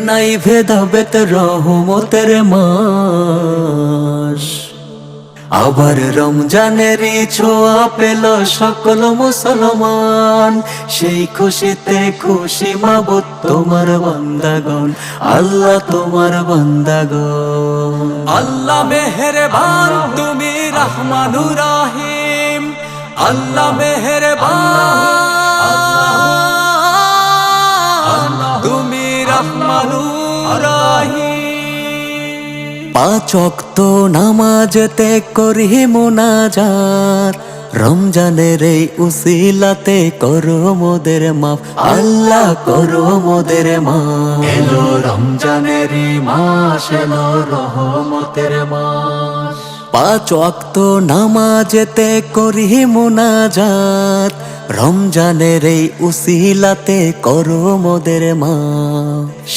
নাই ভেদাভেদ রহমতের মাস, আবার রমজানেরই ছোঁয়া পেল সকল মুসলমান। সেই খুশিতে খুশি মাবুদ তোমার বান্দাগণ, আল্লাহ তোমার বান্দাগণ। আল্লাহ মেহেরবান তুমি রহমানুর রহিম, আল্লাহ মেহেরবান তুমি রহমানুর রহিম। পাঁচ ওয়াক্ত নামাজেতে করি মুনাজাত, রমজানের এই উসিলাতে করো মোদের মাফ, আল্লাহ করো মোদের মাফ। এলো রমজানেরই মাস, এলো রহমতের মাস। পাঁচ ওয়াক্ত নামাজেতে করি মুনাজাত, রমজানের এই উসিলাতে করো মোদের মাফ।